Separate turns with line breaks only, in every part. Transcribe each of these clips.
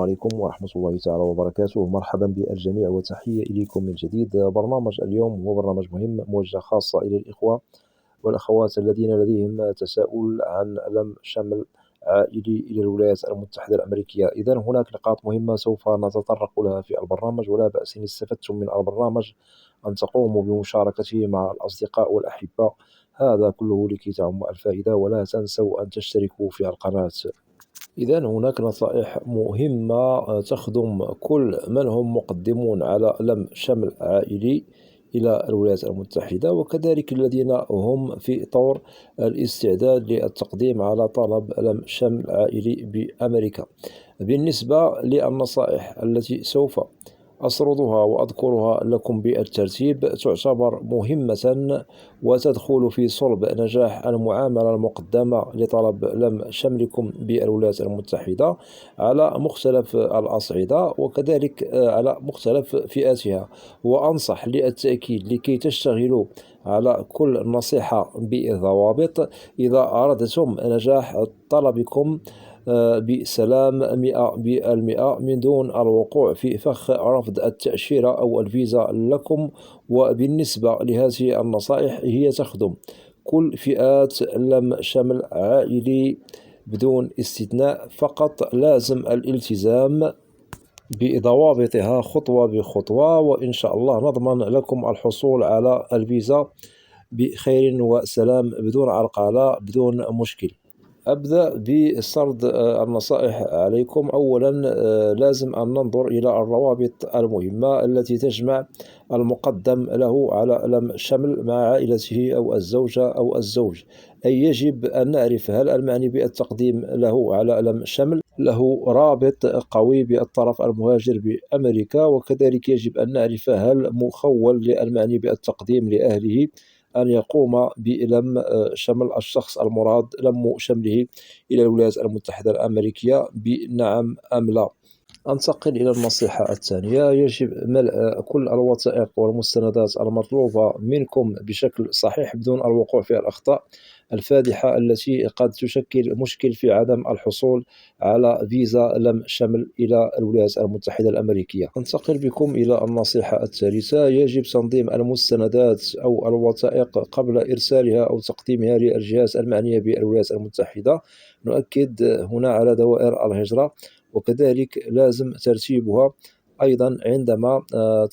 عليكم ورحمة الله تعالى وبركاته. مرحبا بالجميع وتحية إليكم من جديد. برنامج اليوم هو برنامج مهم موجه خاصة إلى الإخوة والأخوات الذين لديهم تساؤل عن لم شمل عائلي إلى الولايات المتحدة الأمريكية. إذا هناك نقاط مهمة سوف نتطرق لها في البرنامج، ولا بأس إن استفدتم من البرنامج أن تقوموا بمشاركته مع الأصدقاء والأحبة. هذا كله لكي تعم الفائدة، ولا تنسوا أن تشتركوا في القناة. إذا هناك نصائح مهمة تخدم كل من هم مقدمون على لم شمل عائلي إلى الولايات المتحدة، وكذلك الذين هم في طور الاستعداد للتقديم على طلب لم شمل عائلي بأمريكا. بالنسبة للنصائح التي سوف أسردها وأذكرها لكم بالترتيب، تعتبر مهمة وتدخل في صلب نجاح المعاملة المقدمة لطلب لم شملكم بالولايات المتحدة على مختلف الأصعدة، وكذلك على مختلف فئاتها. وأنصح للتأكيد لكي تشتغلوا على كل نصيحة بضوابط إذا أردتم نجاح طلبكم بسلام 100% من دون الوقوع في فخ رفض التأشيرة أو الفيزا لكم. وبالنسبة لهذه النصائح، هي تخدم كل فئات لم شمل عائلي بدون استثناء، فقط لازم الالتزام بضوابطها خطوة بخطوة، وإن شاء الله نضمن لكم الحصول على الفيزا بخير وسلام بدون عرقلة بدون مشكل. أبدأ بسرد النصائح عليكم. أولا، لازم أن ننظر إلى الروابط المهمة التي تجمع المقدم له على لم شمل مع عائلته أو الزوجة أو الزوج. أي يجب أن نعرف هل المعني بالتقديم له على لم شمل له رابط قوي بالطرف المهاجر بأمريكا، وكذلك يجب أن نعرف هل مخول للمعني بالتقديم لأهله أن يقوم بلم شمل الشخص المراد لم شمله إلى الولايات المتحدة الأمريكية بنعم أم لا. أنتقل إلى النصيحة الثانية. يجب ملء كل الوثائق والمستندات المطلوبة منكم بشكل صحيح بدون الوقوع في الأخطاء الفادحة التي قد تشكل مشكل في عدم الحصول على فيزا لم شمل إلى الولايات المتحدة الأمريكية. أنتقل بكم إلى النصيحة الثالثة. يجب تنظيم المستندات أو الوثائق قبل إرسالها أو تقديمها للجهات المعنية بالولايات المتحدة. نؤكد هنا على دوائر الهجرة، وكذلك لازم ترتيبها أيضا عندما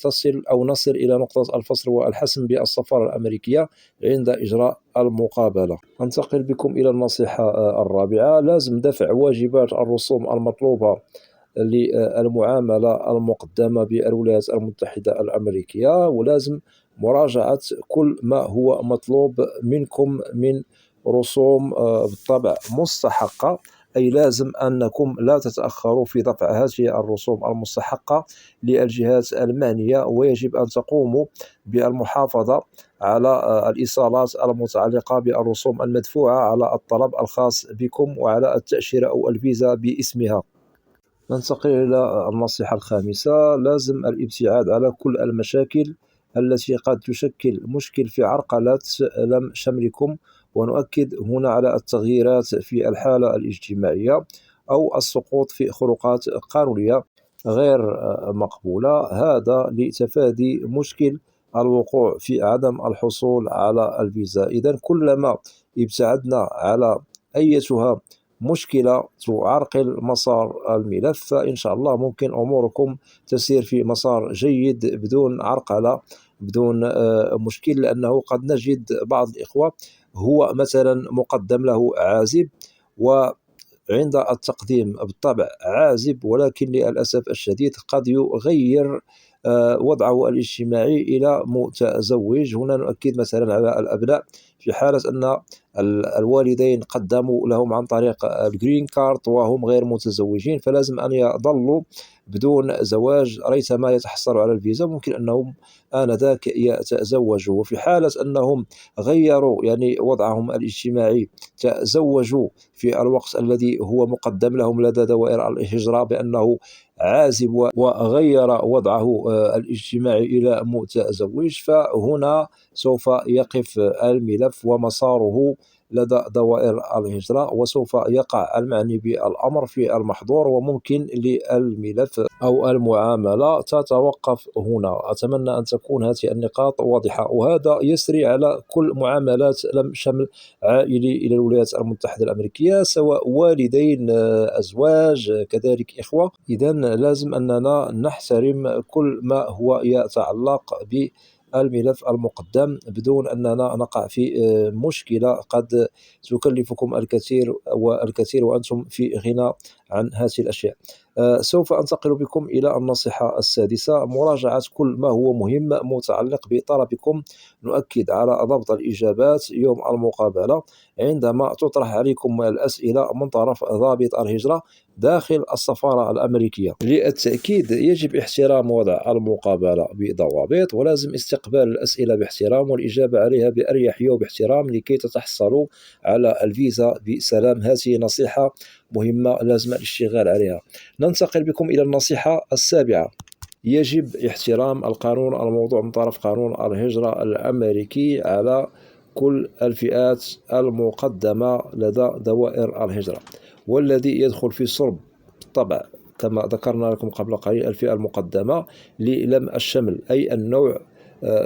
تصل أو نصل إلى نقطة الفصل والحسم بالسفارة الأمريكية عند إجراء المقابلة. أنتقل بكم إلى النصيحة الرابعة. لازم دفع واجبات الرسوم المطلوبة للمعاملة المقدمة بالولايات المتحدة الأمريكية، ولازم مراجعة كل ما هو مطلوب منكم من رسوم بالطبع مستحقة. أي لازم أنكم لا تتأخروا في دفع هذه الرسوم المستحقة للجهات المعنية، ويجب أن تقوموا بالمحافظة على الإيصالات المتعلقة بالرسوم المدفوعة على الطلب الخاص بكم وعلى التأشيرة أو الفيزا باسمها. ننتقل إلى النصيحة الخامسة. لازم الابتعاد على كل المشاكل التي قد تشكل مشكل في عرقلة لم شملكم، ونؤكد هنا على التغييرات في الحالة الاجتماعية أو السقوط في خروقات قانونية غير مقبولة، هذا لتفادي مشكل الوقوع في عدم الحصول على الفيزا. إذن كلما ابتعدنا على أيتها مشكلة تعرقل مسار الملف، فإن شاء الله ممكن أموركم تسير في مسار جيد بدون عرقلة بدون مشكل. لأنه قد نجد بعض الإخوة هو مثلا مقدم له عازب، وعند التقديم بالطبع عازب، ولكن للأسف الشديد قد يغير وضعه الاجتماعي إلى متزوج. هنا نؤكد مثلا على الأبناء في حالة أن الوالدين قدموا لهم عن طريق الجرين كارد وهم غير متزوجين، فلازم أن يظلوا بدون زواج ريثما يتحصلوا على الفيزا. ممكن أنهم آنذاك يتزوجوا. وفي حالة أنهم غيروا يعني وضعهم الاجتماعي، تزوجوا في الوقت الذي هو مقدم لهم لدى دوائر الهجرة بأنه عازب وغير وضعه الاجتماعي إلى متزوج، فهنا سوف يقف الملف ومساره لدى دوائر الهجرة، وسوف يقع المعني بالأمر في المحظور، وممكن للملف أو المعاملة تتوقف هنا. أتمنى أن تكون هذه النقاط واضحة، وهذا يسري على كل معاملات لم شمل عائلي إلى الولايات المتحدة الأمريكية، سواء والدين، أزواج، كذلك إخوة. إذا لازم أننا نحترم كل ما هو يتعلق بالملف المقدم بدون أننا نقع في مشكلة قد تكلفكم الكثير والكثير وأنتم في غنى عن هذه الأشياء. سوف أنتقل بكم إلى النصيحة السادسة: مراجعة كل ما هو مهم متعلق بطلبكم. نؤكد على ضبط الإجابات يوم المقابلة عندما تطرح عليكم الأسئلة من طرف ضابط الهجرة داخل السفارة الأمريكية. للتأكيد يجب احترام وضع المقابلة بضوابط، ولازم استقبال الأسئلة باحترام والإجابة عليها بأريحية وباحترام لكي تتحصلوا على الفيزا بسلام. هذه نصيحة مهمة لازم الاشتغال عليها. ننتقل بكم إلى النصيحة السابعة: يجب احترام القانون الموضوع من طرف قانون الهجرة الأمريكي على كل الفئات المقدمة لدى دوائر الهجرة، والذي يدخل في صلب بالطبع كما ذكرنا لكم قبل قليل الفئة المقدمة للم الشمل، أي النوع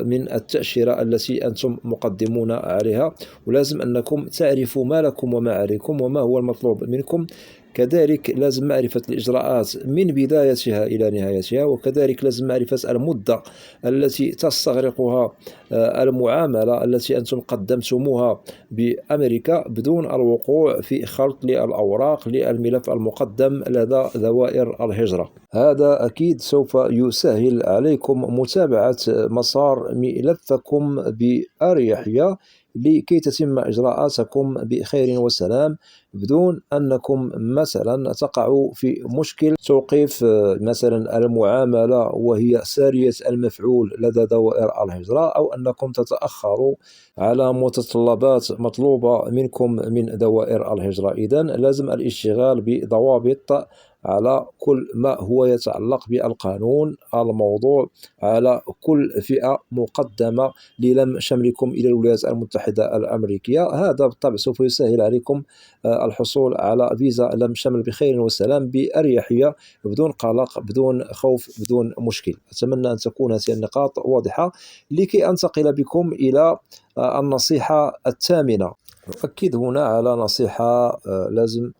من التأشيرة التي أنتم مقدمون عليها، ولازم أنكم تعرفوا ما لكم وما عليكم وما هو المطلوب منكم. كذلك لازم معرفة الإجراءات من بدايتها إلى نهايتها، وكذلك لازم معرفة المدة التي تستغرقها المعاملة التي أنتم قدمتموها بأمريكا بدون الوقوع في خلط للأوراق للملف المقدم لدى دوائر الهجرة. هذا أكيد سوف يسهل عليكم متابعة مسار ملفكم بأريحية لكي تتم إجراءاتكم بخير وسلام بدون أنكم مثلا تقعوا في مشكل توقيف مثلا المعاملة وهي سارية المفعول لدى دوائر الهجرة، أو أنكم تتأخروا على متطلبات مطلوبة منكم من دوائر الهجرة. إذن لازم الاشتغال بضوابط على كل ما هو يتعلق بالقانون الموضوع على كل فئة مقدمة للم شملكم إلى الولايات المتحدة الأمريكية. هذا بالطبع سوف يسهل عليكم الحصول على فيزا لم شمل بخير وسلام بأريحية بدون قلق بدون خوف بدون مشكل. أتمنى أن تكون هذه النقاط واضحة. لكي أنتقل بكم إلى النصيحة الثامنة، أؤكد هنا على نصيحة لازم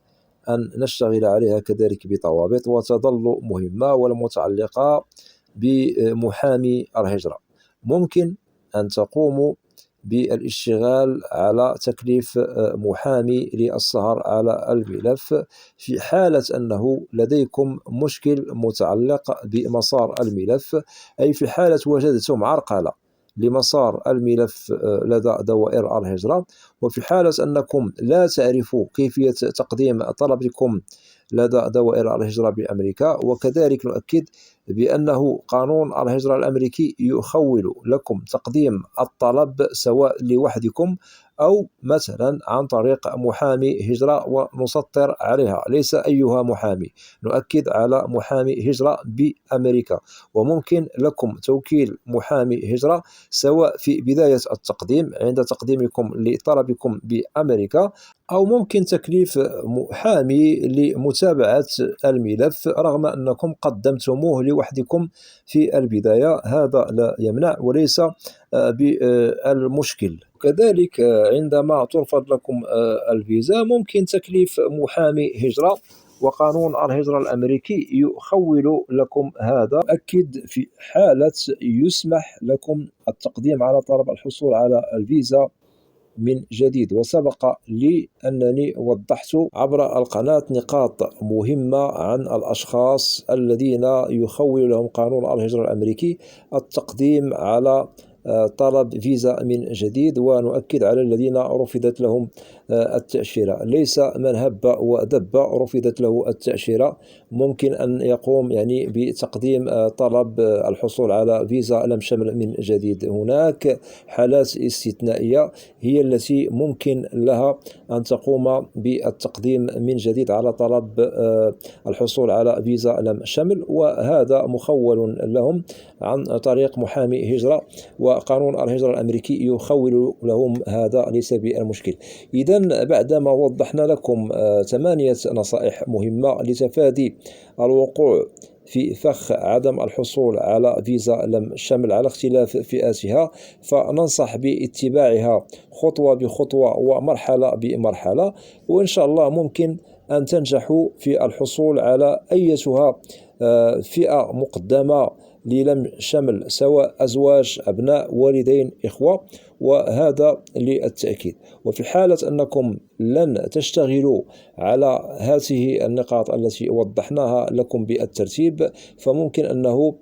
أن نشتغل عليها كذلك بضوابط وتظل مهمة، والمتعلقة بمحامي الهجرة. ممكن أن تقوموا بالاشتغال على تكليف محامي للسهر على الملف في حالة أنه لديكم مشكل متعلق بمسار الملف، أي في حالة وجدتم عرقلة لمسار الملف لدى دوائر الهجرة، وفي حالة أنكم لا تعرفوا كيفية تقديم طلبكم لدى دوائر الهجرة بأمريكا. وكذلك نؤكد بأنه قانون الهجرة الأمريكي يخول لكم تقديم الطلب سواء لوحدكم أو مثلا عن طريق محامي هجرة ونسطر عليها، ليس أيها محامي، نؤكد على محامي هجرة بأمريكا. وممكن لكم توكيل محامي هجرة سواء في بداية التقديم عند تقديمكم لطلبكم بأمريكا، أو ممكن تكليف محامي لمتابعة الملف رغم أنكم قدمتموه لوحدكم في البداية. هذا لا يمنع وليس بالمشكل. كذلك عندما ترفض لكم الفيزا ممكن تكليف محامي هجرة، وقانون الهجرة الأمريكي يخول لكم هذا. أكد في حالة يسمح لكم التقديم على طلب الحصول على الفيزا من جديد. وسبق لي أنني وضحت عبر القناة نقاط مهمة عن الأشخاص الذين يخول لهم قانون الهجرة الأمريكي التقديم على طلب فيزا من جديد، ونؤكد على الذين رفضت لهم التأشيرة. ليس من هب ودب رفضت له التأشيرة ممكن أن يقوم بتقديم طلب الحصول على فيزا لم شمل من جديد. هناك حالات استثنائية هي التي ممكن لها أن تقوم بالتقديم من جديد على طلب الحصول على فيزا لم شمل، وهذا مخول لهم عن طريق محامي هجرة، وقانون الهجرة الأمريكي يخول لهم هذا ليس بالمشكل. إذن إذن بعدما وضحنا لكم 8 نصائح مهمة لتفادي الوقوع في فخ عدم الحصول على فيزا لم شمل على اختلاف فئاتها، فننصح باتباعها خطوة بخطوة ومرحلة بمرحلة، وإن شاء الله ممكن أن تنجحوا في الحصول على أيتها فئة مقدمة للم شمل، سواء أزواج، أبناء، والدين، إخوة، وهذا للتأكيد. وفي حالة أنكم لن تشتغلوا على هذه النقاط التي وضحناها لكم بالترتيب، فممكن أنه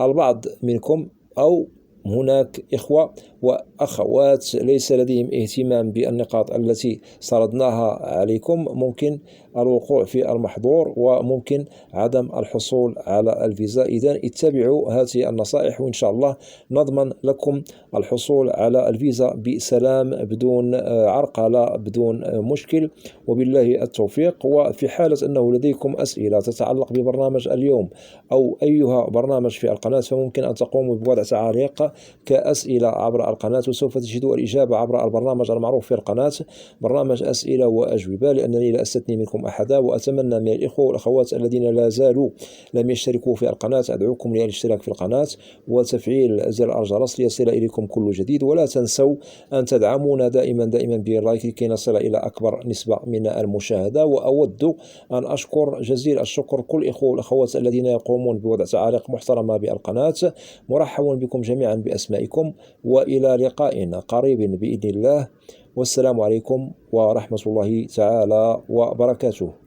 البعض منكم أو هناك إخوة وأخوات ليس لديهم اهتمام بالنقاط التي سردناها عليكم، ممكن الوقوع في المحظور وممكن عدم الحصول على الفيزا. إذن اتبعوا هذه النصائح وإن شاء الله نضمن لكم الحصول على الفيزا بسلام، بدون عرقلة، بدون مشكل، وبالله التوفيق. وفي حالة أنه لديكم أسئلة تتعلق ببرنامج اليوم أو أيها برنامج في القناة، فممكن أن تقوموا بوضع تعاليق كأسئلة عبر القناة، وسوف تجدوا الإجابة عبر البرنامج المعروف في القناة، برنامج أسئلة وأجوبة، لأنني لا أستثني منكم أحدا. وأتمنى من الإخوة والأخوات الذين لا زالوا لم يشتركوا في القناة أدعوكم للاشتراك في القناة وتفعيل زر الجرس ليصل إليكم كل جديد، ولا تنسوا أن تدعمونا دائما باللايك كي نصل إلى أكبر نسبة من المشاهدة. وأود أن أشكر جزيل الشكر كل الإخوة والأخوات الذين يقومون بوضع تعاليق محترمة بالقناة. مرحبا بكم جميعا بأسمائكم، وإلى لقاء قريب بإذن الله، والسلام عليكم ورحمة الله تعالى وبركاته.